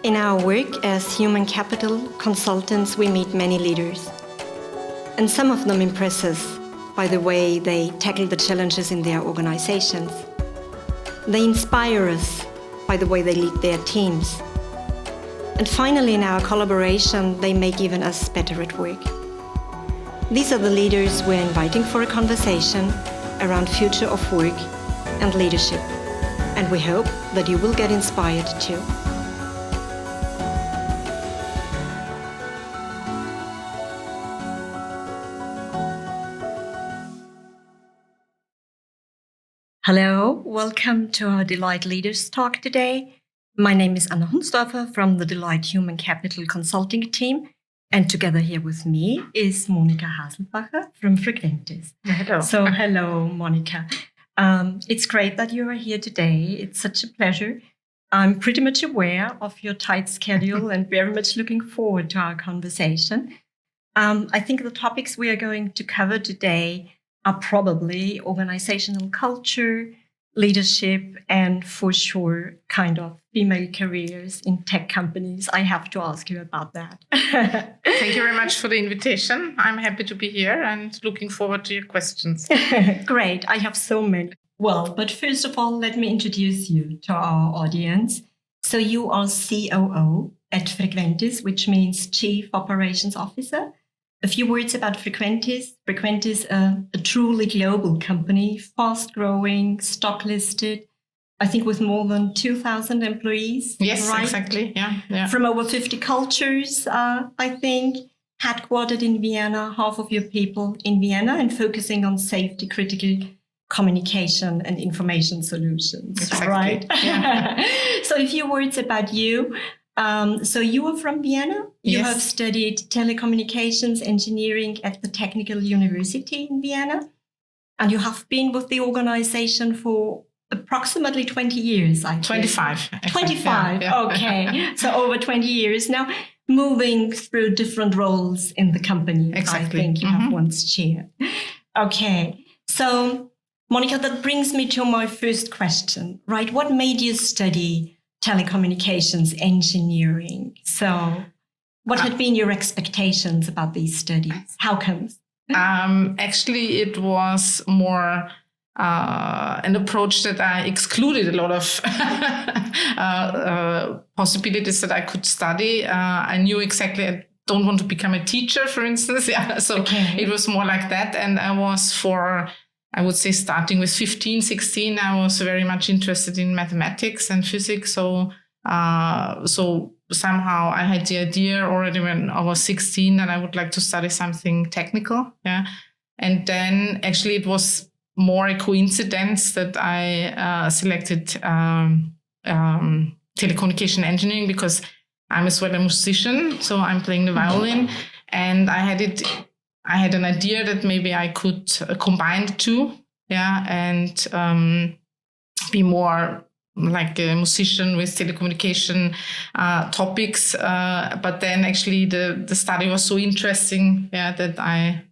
In our work as human capital consultants, we meet many leaders. And some of them impress us by the way they tackle the challenges in their organizations. They inspire us by the way they lead their teams. And finally, in our collaboration, they make even us better at work. These are the leaders we're inviting for a conversation around future of work and leadership. And we hope that you will get inspired too. Hello, welcome to our Deloitte Leaders Talk today. My name is Anna Hunsdorfer from the Deloitte Human Capital Consulting team. And together here with me is Monika Haselbacher from Frequentis. Hello. So hello, Monika. It's great that you are here today. It's such a pleasure. I'm pretty much aware of your tight schedule and very much looking forward to our conversation. I think the topics we are going to cover today are probably organizational culture, leadership, and for sure, kind of female careers in tech companies. I have to ask you about that. Thank you very much for the invitation. I'm happy to be here and looking forward to your questions. Great. I have so many. Well, but first of all, let me introduce you to our audience. So you are COO at Frequentis, which means Chief Operations Officer. A few words about Frequentis. Frequentis, a truly global company, fast-growing, stock-listed, I think with more than 2,000 employees. Yes, right? exactly. Yeah. From over 50 cultures, I think, headquartered in Vienna, half of your people in Vienna, and focusing on safety-critical communication and information solutions. Exactly. Right? Yeah. So a few words about you. So you are from Vienna. You Yes. have studied telecommunications engineering at the Technical University in Vienna. And you have been with the organization for approximately 20 years, I think. 25. actually. 25, Yeah. okay. So over 20 years now, moving through different roles in the company. Exactly. I think you have once shared. Okay. So, Monika, that brings me to my first question, right? What made you study telecommunications engineering? So what had been your expectations about these studies? How comes? Actually, it was more an approach that I excluded a lot of possibilities that I could study. I knew exactly I don't want to become a teacher, for instance. Yeah, so It was more like that. And I was I would say starting with 15, 16, I was very much interested in mathematics and physics. So somehow I had the idea already when I was 16 that I would like to study something technical. Yeah. And then actually it was more a coincidence that I selected telecommunication engineering because I'm as well a musician. So I'm playing the violin, and I had an idea that maybe I could combine the two, and be more like a musician with telecommunication topics. But then actually the study was so interesting, that I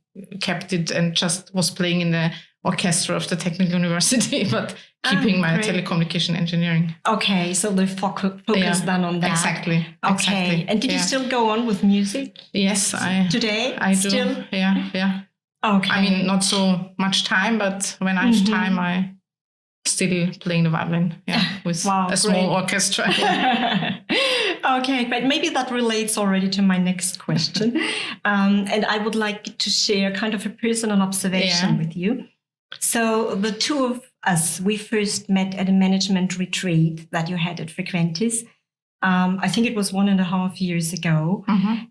kept it and just was playing in the orchestra of the Technical University, but keeping my telecommunication engineering. Okay, so the focus then on that. Exactly. Okay, and did you still go on with music? Yes, Today? I do. Still? Yeah. Okay. I mean, not so much time, but when I have time, I still playing the violin. Yeah, with a small orchestra. Okay, but maybe that relates already to my next question. And I would like to share kind of a personal observation with you. So the two of us, we first met at a management retreat that you had at Frequentis. I think it was 1.5 years ago.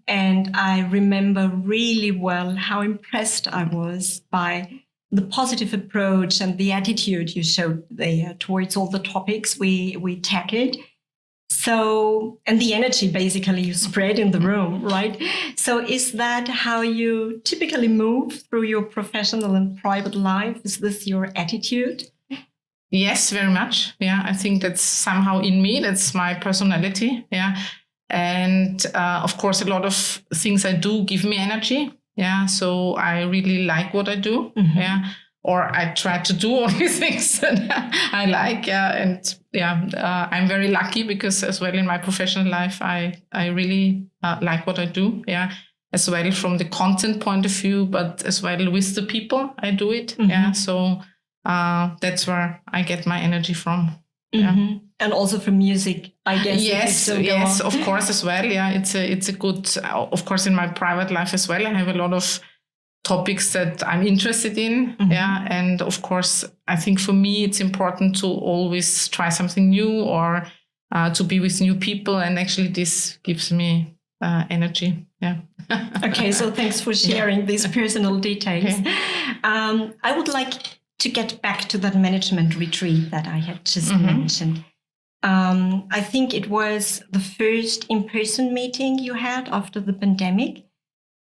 And I remember really well how impressed I was by the positive approach and the attitude you showed there towards all the topics we tackled. So, and the energy basically you spread in the room, right? So is that how you typically move through your professional and private life? Is this your attitude? Yes, very much. Yeah, I think that's somehow in me. That's my personality. Yeah. And of course, a lot of things I do give me energy. Yeah. So I really like what I do. Yeah. or I try to do all these things that I like. I'm very lucky because as well in my professional life, I really like what I do. Yeah. As well from the content point of view, but as well with the people I do it. Mm-hmm. Yeah. So that's where I get my energy from. Mm-hmm. Yeah. And also from music, I guess. Yes, of course as well. Yeah, it's a good, of course, in my private life as well. I have a lot of topics that I'm interested in. Mm-hmm. Yeah. And of course, I think for me, it's important to always try something new or to be with new people. And actually this gives me energy. Yeah. Okay. So thanks for sharing these personal details. Okay. I would like to get back to that management retreat that I had just mm-hmm. mentioned. I think it was the first in-person meeting you had after the pandemic.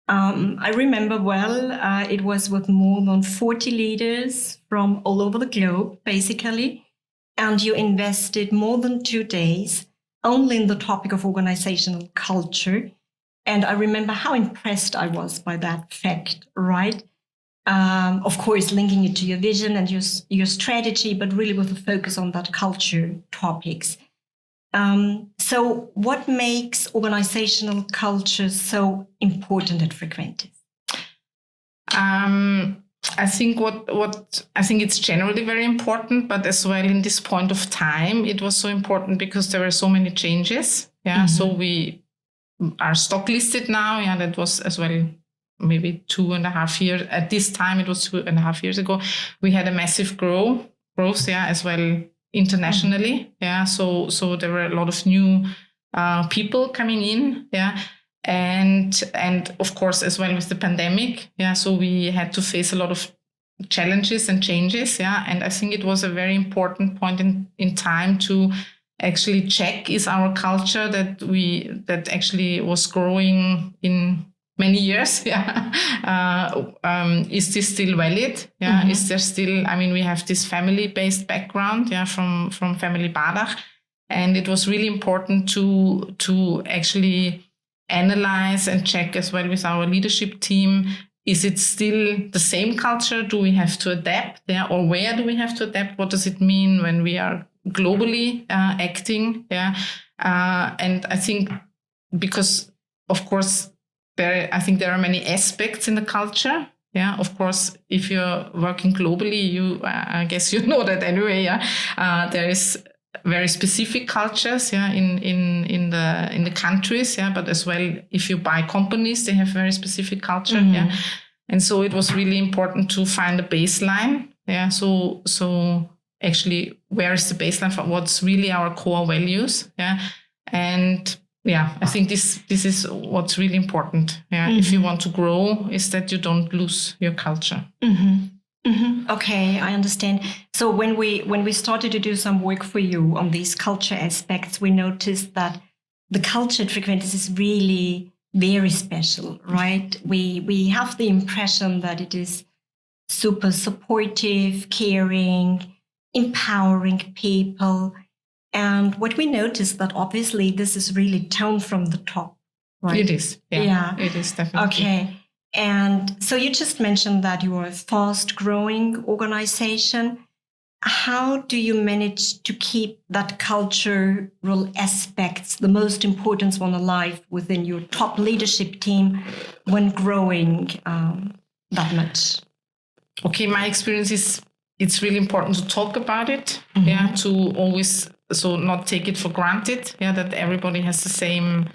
I remember well, it was with more than 40 leaders from all over the globe, basically. And you invested more than 2 days only in the topic of organizational culture. And I remember how impressed I was by that fact, right? Of course, linking it to your vision and your strategy, but really with a focus on that culture topics. So what makes organizational culture so important at Frequentis? I think I think it's generally very important, but as well in this point of time, it was so important because there were so many changes. Yeah. Mm-hmm. So we are stock listed now. Yeah. That was as well maybe 2.5 years. At this time, it was 2.5 years ago. We had a massive growth. Yeah, as well. Internationally, yeah. So there were a lot of new people coming in, yeah, and of course as well with the pandemic, yeah. So we had to face a lot of challenges and changes, yeah. And I think it was a very important point in time to actually check, is our culture that actually was growing in many years, yeah. Is this still valid? Yeah. Mm-hmm. Is there still? I mean, we have this family-based background, yeah, from family Badach, and it was really important to actually analyze and check as well with our leadership team. Is it still the same culture? Do we have to adapt? Yeah, or where do we have to adapt? What does it mean when we are globally acting? Yeah, and I think because of course. I think there are many aspects in the culture. Yeah, of course, if you're working globally, I guess you know that anyway. Yeah, there is very specific cultures. Yeah, in the countries. Yeah, but as well, if you buy companies, they have very specific culture. Mm-hmm. Yeah, and so it was really important to find a baseline. Yeah, so actually, where is the baseline for what's really our core values? Yeah, and yeah, I think this is what's really important. Yeah, mm-hmm. If you want to grow, is that you don't lose your culture. Mm-hmm. Mm-hmm. Okay, I understand. So when we started to do some work for you on these culture aspects, we noticed that the culture at Frequentis is really very special, right? We have the impression that it is super supportive, caring, empowering people. And what we noticed that obviously this is really toned from the top, right? It is. Yeah. It is definitely. Okay. And so you just mentioned that you are a fast-growing organization. How do you manage to keep that cultural aspects, the most important one, alive within your top leadership team when growing that much? Okay, my experience is it's really important to talk about it. Mm-hmm. Yeah, to always not take it for granted. Yeah, that everybody has the same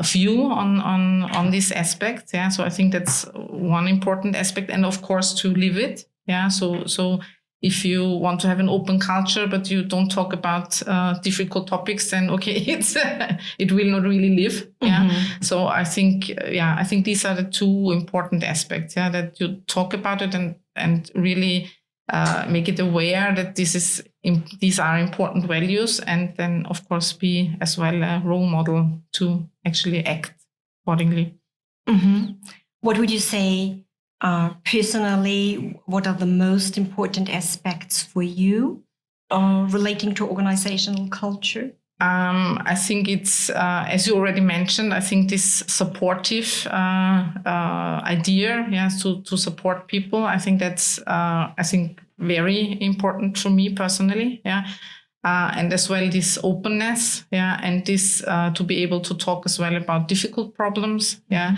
view on this aspect. Yeah, so I think that's one important aspect, and of course to live it. Yeah, so if you want to have an open culture but you don't talk about difficult topics, then okay, it will not really live. Yeah, mm-hmm. So I think these are the two important aspects. Yeah, that you talk about it and really make it aware that these are important values, and then of course be as well a role model to actually act accordingly. Mm-hmm. What would you say personally, what are the most important aspects for you relating to organizational culture? I think it's, as you already mentioned, I think this supportive idea, to support people. I think that's, very important for me personally, and as well this openness, and this to be able to talk as well about difficult problems, I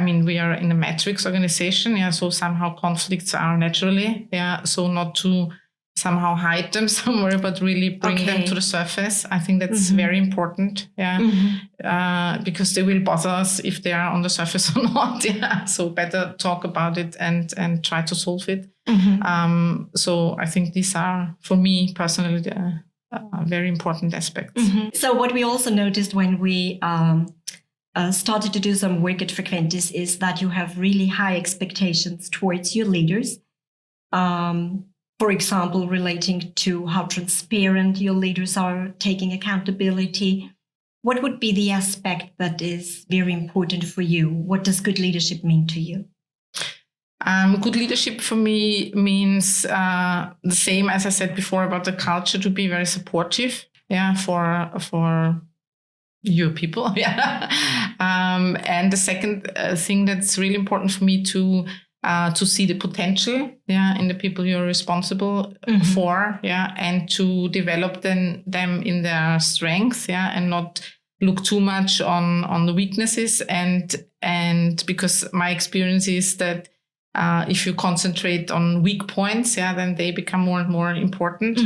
mean, we are in a matrix organization, so somehow conflicts are naturally, so not to somehow hide them somewhere, but really bring them to the surface. I think that's very important, because they will bother us if they are on the surface or not. So better talk about it and try to solve it. So I think these are, for me personally, the very important aspects. So what we also noticed when we started to do some work at Frequentis is that you have really high expectations towards your leaders. For example, relating to how transparent your leaders are, taking accountability. What would be the aspect that is very important for you? What does good leadership mean to you? Good leadership for me means the same as I said before about the culture, to be very supportive, for your people, and the second thing that's really important for me to see the potential, in the people you're responsible for, and to develop them in their strengths, and not look too much on the weaknesses, and because my experience is that if you concentrate on weak points, then they become more and more important,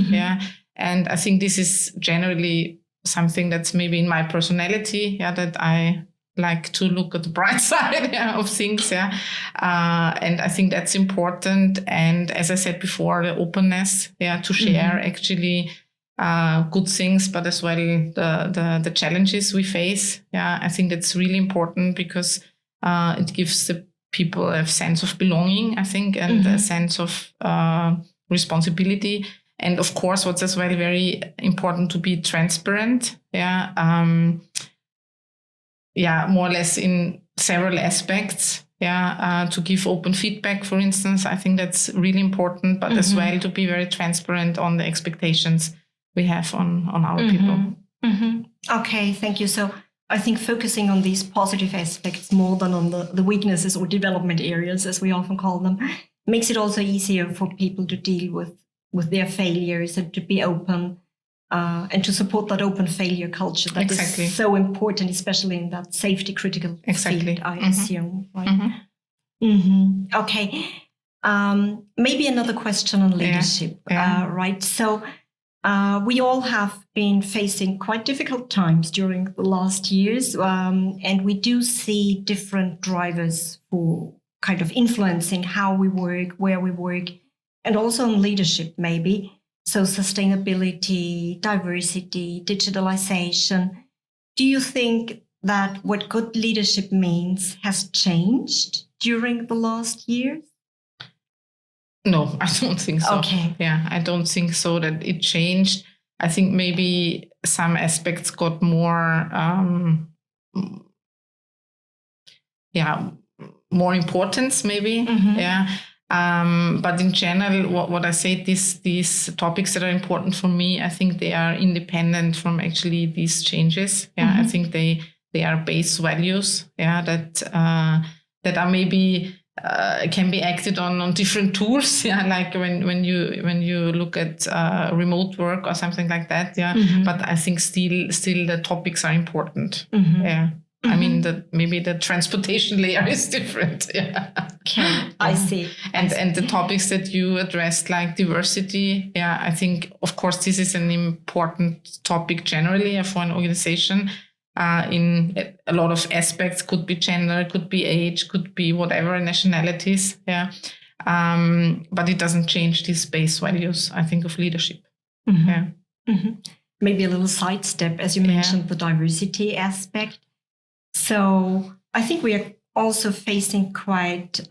and I think this is generally something that's maybe in my personality, that I like to look at the bright side of things, and I think that's important. And as I said before, the openness, to share actually good things, but as well the challenges we face. I think that's really important because it gives the people a sense of belonging, I think, and a sense of responsibility. And of course, what's as well very important, to be transparent, more or less in several aspects, to give open feedback, for instance. I think that's really important, but as well to be very transparent on the expectations we have on our people. Okay, thank you. So I think focusing on these positive aspects more than on the weaknesses or development areas, as we often call them, makes it also easier for people to deal with their failures and to be open and to support that open failure culture that is so important, especially in that safety critical field, I assume. Right? Okay. Maybe another question on leadership, right? So we all have been facing quite difficult times during the last years, and we do see different drivers for kind of influencing how we work, where we work, and also on leadership, maybe. So sustainability, diversity, digitalization. Do you think that what good leadership means has changed during the last years? No, I don't think so. Okay. I don't think so that it changed. I think maybe some aspects got more, more importance, maybe. But in general, what I say, these topics that are important for me, I think they are independent from actually these changes. I think they are base values. That are maybe can be acted on different tools. Like when you look at remote work or something like that. But I think still the topics are important. I mean, maybe the transportation layer is different. Okay, I see. And the topics that you addressed, like diversity, I think, of course, this is an important topic generally for an organization. In a lot of aspects, could be gender, could be age, could be whatever nationalities. But it doesn't change these base values, I think, of leadership. Maybe a little sidestep, as you mentioned, the diversity aspect. So I think we are also facing quite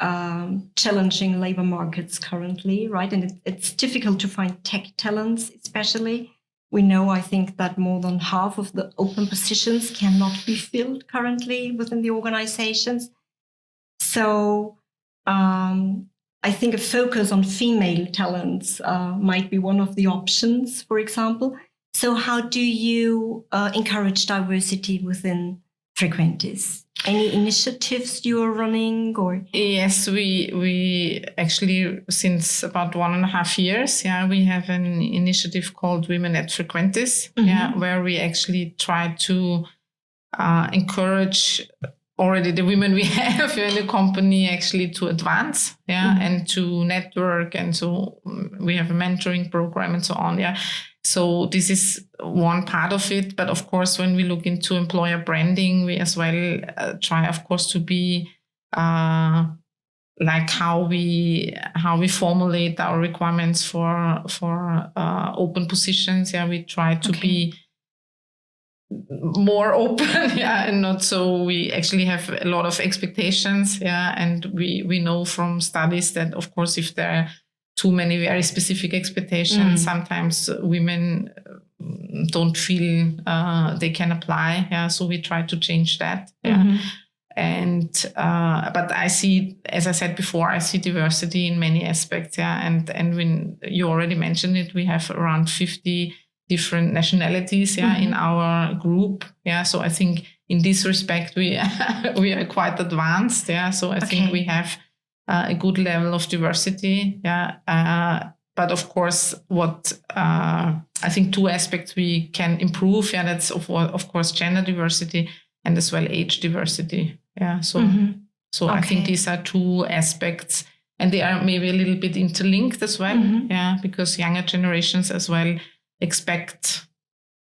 challenging labor markets currently, right? And it's difficult to find tech talents, especially. We know, I think, that more than half of the open positions cannot be filled currently within the organizations. So I think a focus on female talents might be one of the options, for example. So how do you encourage diversity within Frequentis? Any initiatives you are running, or? Yes, we actually, since about 1.5 years, we have an initiative called Women at Frequentis, where we actually try to encourage already the women we have in the company actually to advance, and to network, and so we have a mentoring program and so on, So this is one part of it, but of course, when we look into employer branding, we as well try, of course, to be like how we formulate our requirements for open positions. We try to be more open, and not so we actually have a lot of expectations, and we know from studies that, of course, if there are too many very specific expectations, sometimes women don't feel they can apply, so we try to change that, and but I see, as I said before, I see diversity in many aspects, and when you already mentioned it, we have around 50 different nationalities in our group, so I think in this respect we are quite advanced, so I think we have a good level of diversity, but of course what I think 2 aspects we can improve, that's of course gender diversity and as well age diversity, so I think these are 2 aspects, and they are maybe a little bit interlinked as well, because younger generations as well expect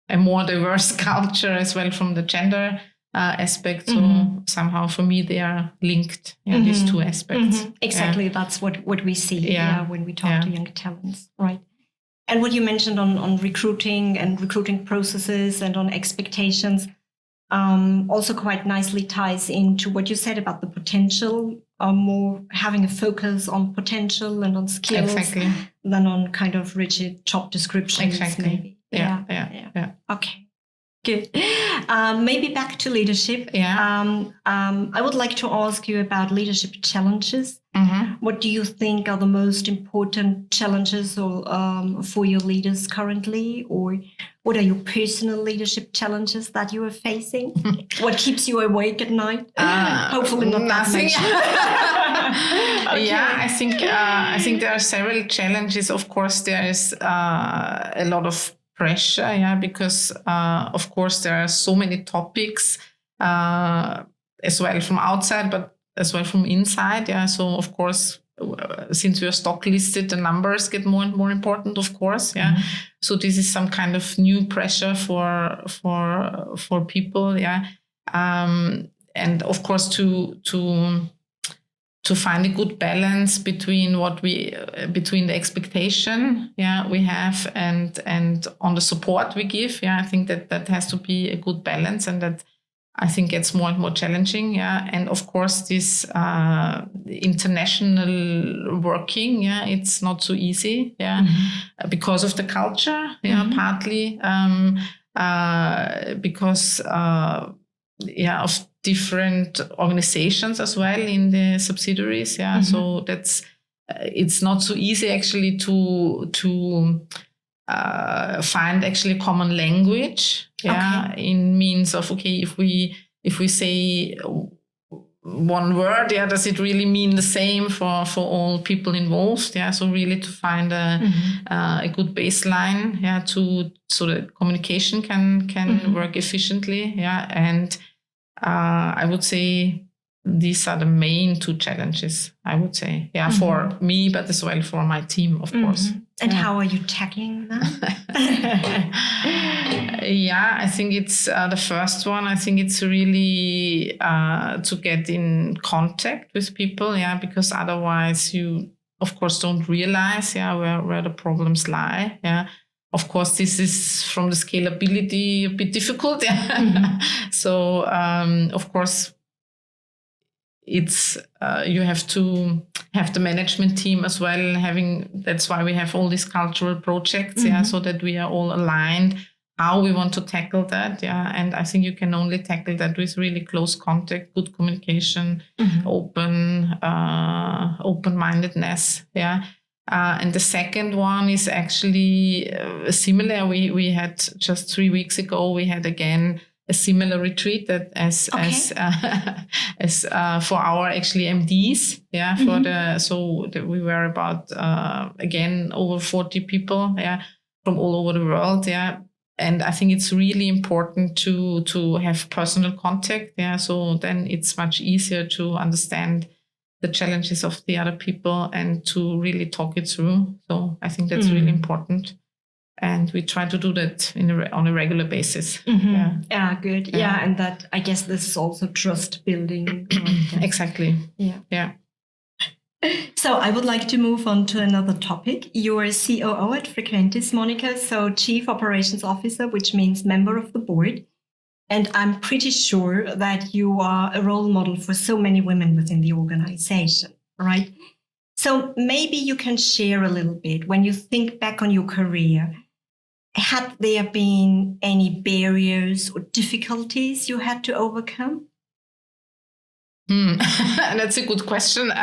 a more diverse culture as well from the gender aspect. So somehow for me they are linked, these 2 aspects. Exactly, that's what we see when we talk to young talents, right? And what you mentioned on recruiting and recruiting processes and on expectations also quite nicely ties into what you said about the potential, more having a focus on potential and on skills than on kind of rigid job descriptions. Maybe. Yeah. Okay, good. Maybe back to leadership. I would like to ask you about leadership challenges. What do you think are the most important challenges for your leaders currently, or what are your personal leadership challenges that you are facing? What keeps you awake at night? Hopefully not nothing. Okay. I think there are several challenges. Of course, there is a lot of pressure, because of course there are so many topics as well from outside, but as well from inside. So of course, since we are stock listed, the numbers get more and more important, of course. So this is some kind of new pressure for people. And of course to find a good balance between between the expectation we have and on the support we give. I think that has to be a good balance, and that I think gets more and more challenging. And of course this international working, it's not so easy. Because of the culture, partly because of different organizations as well in the subsidiaries. So that's it's not so easy actually to find actually common language. In means of if we say one word, does it really mean the same for all people involved? So really to find a good baseline, so that communication can work efficiently. And I would say these are the main 2 challenges, I would say, for me, but as well for my team, of course. And how are you tackling that? I think it's the first one. I think it's really to get in contact with people, because otherwise you, of course, don't realize where the problems lie. Of course, this is from the scalability a bit difficult. So, of course, it's you have to have the management team as well. That's why we have all these cultural projects, so that we are all aligned how we want to tackle that. Yeah. And I think you can only tackle that with really close contact, good communication, open-mindedness. Yeah. And the second one is actually similar. We had just 3 weeks ago, we had again a similar retreat that as for our actually MDs. Yeah. We were about, again, over 40 people. Yeah. From all over the world. Yeah. And I think it's really important to have personal contact. Yeah. So then it's much easier to understand the challenges of the other people and to really talk it through. So I think that's really important. And we try to do that on a regular basis. Yeah, good. Yeah, and that, I guess this is also trust building. Exactly. Yeah. So I would like to move on to another topic. You are COO at Frequentis, Monika, so Chief Operations Officer, which means member of the board. And I'm pretty sure that you are a role model for so many women within the organization, right? So maybe you can share a little bit, when you think back on your career, had there been any barriers or difficulties you had to overcome? That's a good question.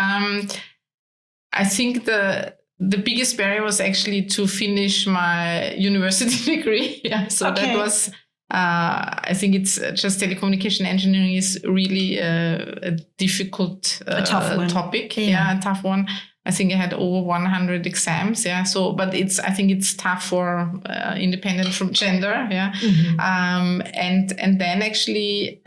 I think the biggest barrier was actually to finish my university degree. Yeah, so that was, I think it's just telecommunication engineering is really a difficult a tough topic. Yeah, a tough one. I think I had over 100 exams. Yeah, so but I think it's tough for independent from gender. Yeah, and then actually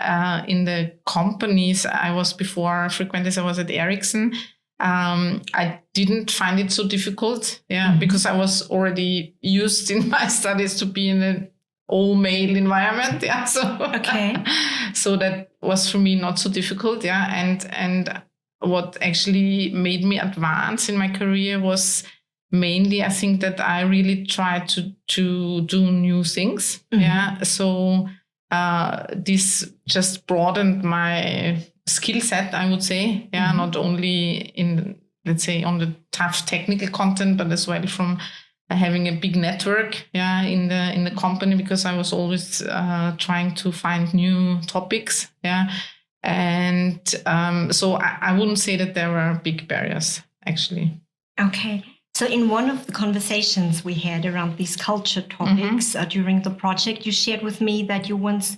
in the companies I was before Frequentis, I was at Ericsson. I didn't find it so difficult, because I was already used in my studies to be in an all-male environment, so so that was for me not so difficult, and what actually made me advance in my career was mainly, I think, that I really tried to do new things, so this just broadened my skill set, I would say, not only in, let's say, on the tough technical content, but as well from having a big network, in the company, because I was always trying to find new topics, and so I wouldn't say that there were big barriers, actually. Okay. So in one of the conversations we had around these culture topics during the project, you shared with me that you once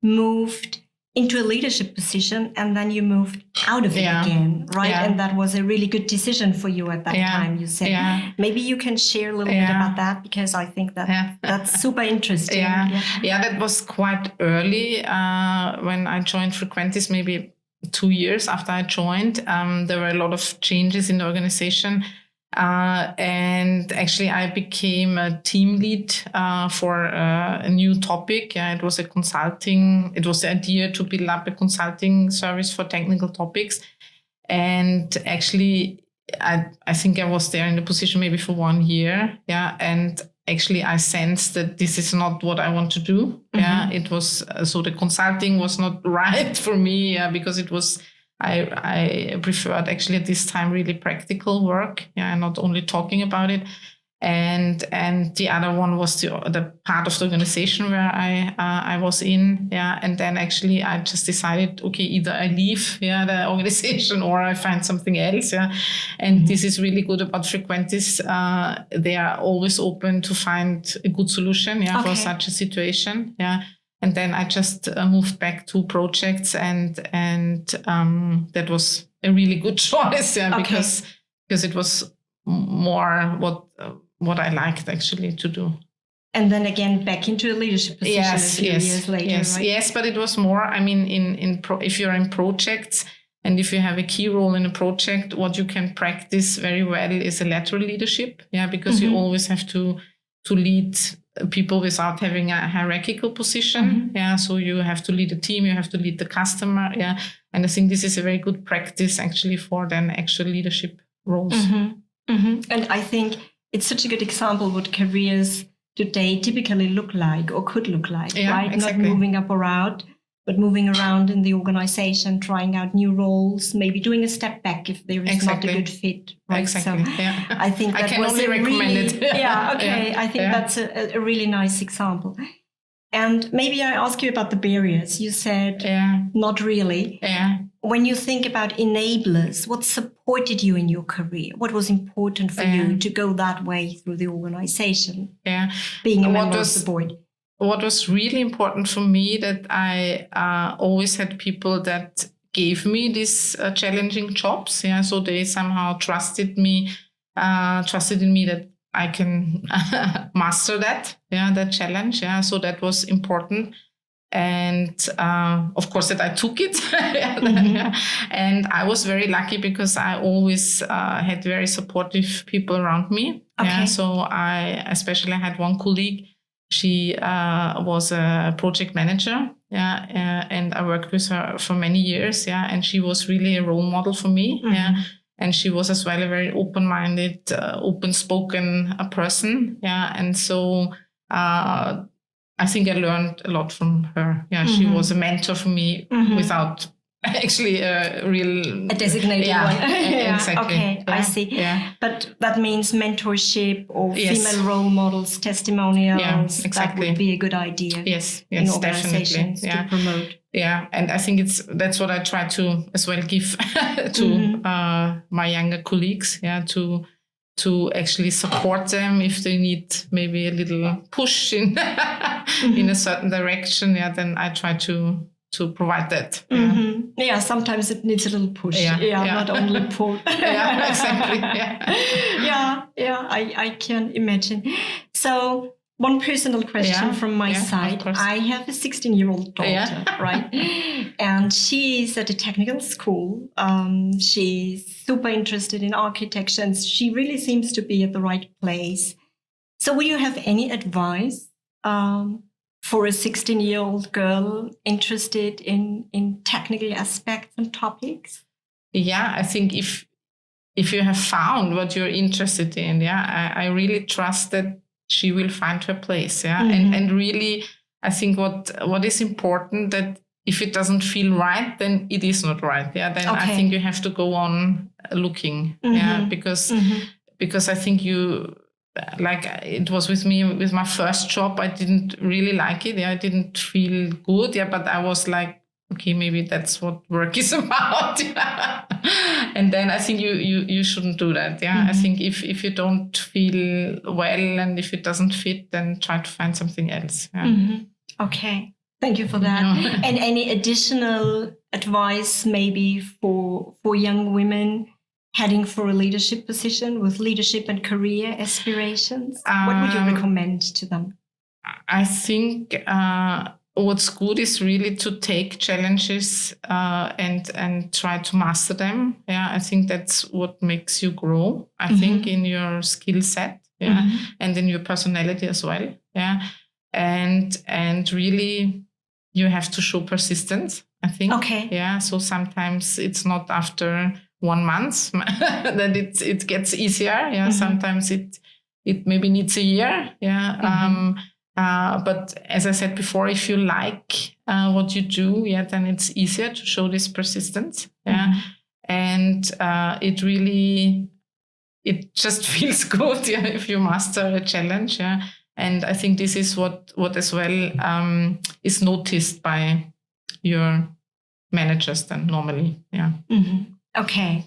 moved into a leadership position and then you moved out of it again, right? And that was a really good decision for you at that time, you said. Maybe you can share a little bit about that, because I think that that's super interesting. That was quite early when I joined Frequentis, maybe 2 years after I joined. There were a lot of changes in the organization. And actually I became a team lead for a new topic. It was it was the idea to build up a consulting service for technical topics. And actually I think I was there in the position maybe for 1 year. And actually I sensed that this is not what I want to do. It was, so the consulting was not right for me, because it was, I preferred actually at this time really practical work, not only talking about it. And the other one was the part of the organization where I was in, and then actually I just decided, okay, either I leave the organization or I find something else, and this is really good about Frequentis. They are always open to find a good solution for such a situation, And then I just moved back to projects, and that was a really good choice, because it was more what I liked actually to do. And then again back into a leadership position a few years later, right? Yes, but it was more, I mean, if you're in projects and if you have a key role in a project, what you can practice very well is a lateral leadership, because you always have to lead people without having a hierarchical position. So you have to lead a team, you have to lead the customer. And I think this is a very good practice actually for then actual leadership roles. And I think it's such a good example what careers today typically look like or could look like, right? Exactly. Not moving up or out, but moving around in the organization, trying out new roles, maybe doing a step back if there is not a good fit. Right? Exactly. So I think that I can only recommend it. I think that's a really nice example. And maybe I ask you about the barriers. You said not really. Yeah. When you think about enablers, what supported you in your career? What was important for you to go that way through the organization? Yeah. Being a member of the board. What was really important for me that I always had people that gave me these challenging jobs. Yeah. So they somehow trusted in me that I can master that. Yeah. That challenge. Yeah. So that was important. And of course that I took it. And I was very lucky because I always had very supportive people around me. Okay. Yeah, so I especially had one colleague. She was a project manager. Yeah, and I worked with her for many years. Yeah, and she was really a role model for me. Mm-hmm. Yeah. And she was as well a very open-minded, open-spoken person. Yeah, and so I think I learned a lot from her. Yeah, she was a mentor for me without actually a designated one. Exactly. Okay, I see. Yeah. But that means mentorship or female role models, testimonials. Yeah, exactly. That would be a good idea. Yes, in organizations definitely. to promote. Yeah, and I think that's what I try to as well give to my younger colleagues. Yeah, to actually support them if they need maybe a little push in in a certain direction. Yeah, then I try to provide that. Yeah, sometimes it needs a little push. Not only pull. Yeah, exactly. Yeah. I can imagine. So one personal question from my side. I have a 16-year-old daughter, right? And she's at a technical school. She's super interested in architecture, and she really seems to be at the right place. So would you have any advice for a 16-year-old girl interested in technical aspects and topics? Yeah, I think if you have found what you're interested in, I really trust that she will find her place. Yeah. And really, I think what is important that if it doesn't feel right, then it is not right. Yeah. Then I think you have to go on looking. Yeah. Because I think like it was with me with my first job, I didn't really like it. Yeah. I didn't feel good. Yeah. But I was like, okay, maybe that's what work is about. And then I think you shouldn't do that. Yeah. I think if you don't feel well and if it doesn't fit, then try to find something else. Yeah. Okay. Thank you for that. And any additional advice maybe for young women heading for a leadership position with leadership and career aspirations? What would you recommend to them? I think what's good is really to take challenges and try to master them. Yeah, I think that's what makes you grow. I think in your skill set, and in your personality as well. Yeah, and really you have to show persistence. I think. Okay. Yeah. So sometimes it's not after 1 month that it gets easier. Yeah. Sometimes it maybe needs a year. Yeah. But as I said before, if you like what you do, then it's easier to show this persistence. Yeah. And it just feels good if you master a challenge. Yeah. And I think this is what as well is noticed by your managers then normally. Yeah. Okay.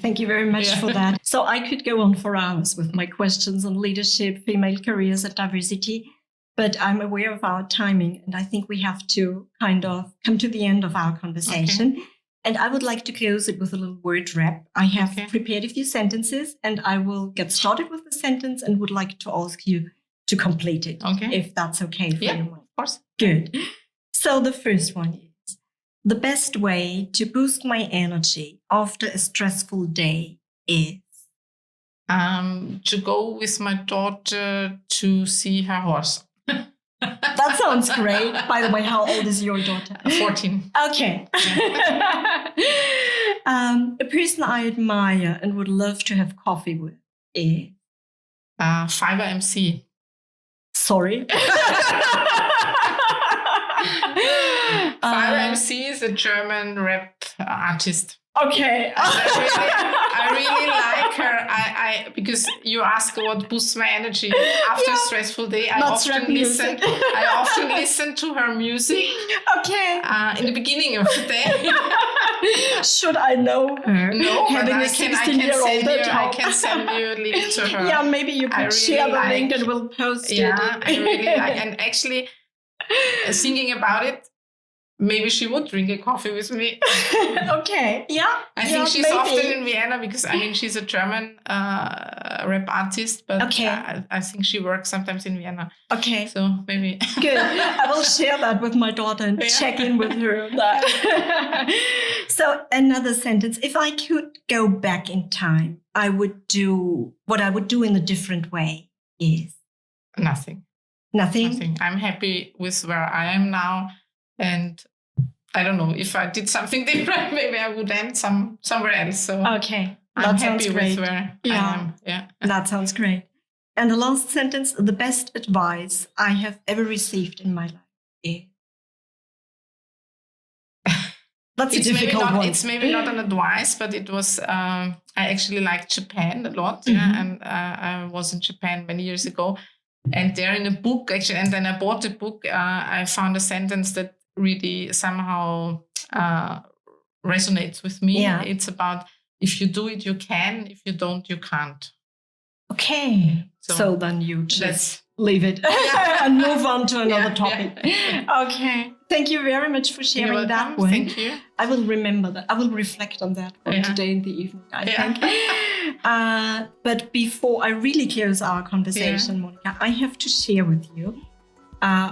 Thank you very much for that. So I could go on for hours with my questions on leadership, female careers, and diversity, but I'm aware of our timing, and I think we have to kind of come to the end of our conversation. Okay. And I would like to close it with a little word wrap. I have prepared a few sentences, and I will get started with the sentence and would like to ask you to complete it, if that's okay for you. Yeah, of course. Good. So the first one is, the best way to boost my energy after a stressful day is? To go with my daughter to see her horse. That sounds great. By the way, how old is your daughter? 14. Okay. A person I admire and would love to have coffee with is? Fiverr MC. Sorry. Fiverr MC is a German rap artist. Okay. I really like her. I because you ask what boosts my energy after a stressful day. I often listen to her music. Okay. In the beginning of the day. Should I know her? No, having but a 16-year-old at I home. can send you a link to her. Yeah, maybe you could share the link and we'll post it. Yeah, I really like. And actually, thinking about it, maybe she would drink a coffee with me. Okay. Yeah. I think she's often in Vienna because she's a German rap artist, but I think she works sometimes in Vienna. Okay. So maybe. Good. I will share that with my daughter and check in with her on that. So another sentence. If I could go back in time, I would do what I would do in a different way is nothing. Nothing. I'm happy with where I am now. And I don't know, if I did something different, maybe I would end somewhere else. So okay, I'm happy with where I am. Yeah, that sounds great. And the last sentence: the best advice I have ever received in my life is. That's a difficult one. It's maybe not an advice, but it was. I actually like Japan a lot, and I was in Japan many years ago. And there in a book, actually, and then I bought the book, I found a sentence that really somehow resonates with me. Yeah. It's about, if you do it, you can. If you don't, you can't. Okay. So then you just leave it and move on to another topic. Yeah. Okay. Thank you very much for sharing that one. Thank you. I will remember that. I will reflect on that one today in the evening, I think. But before I really close our conversation, Monika, I have to share with you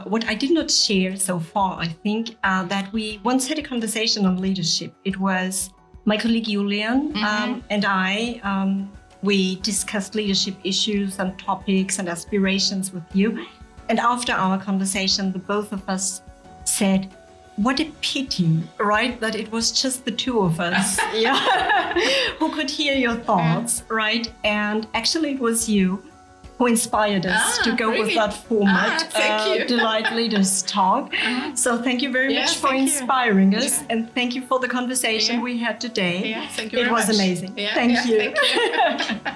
what I did not share so far. I think that we once had a conversation on leadership. It was my colleague Julian and I. We discussed leadership issues and topics and aspirations with you. And after our conversation, the both of us said, what a pity, right? That it was just the two of us who could hear your thoughts, right? And actually it was you who inspired us to go with that format, Deloitte Leaders Talk. So thank you very much for inspiring us and thank you for the conversation we had today. Thank you very much. It was amazing. Thank you. Thank you.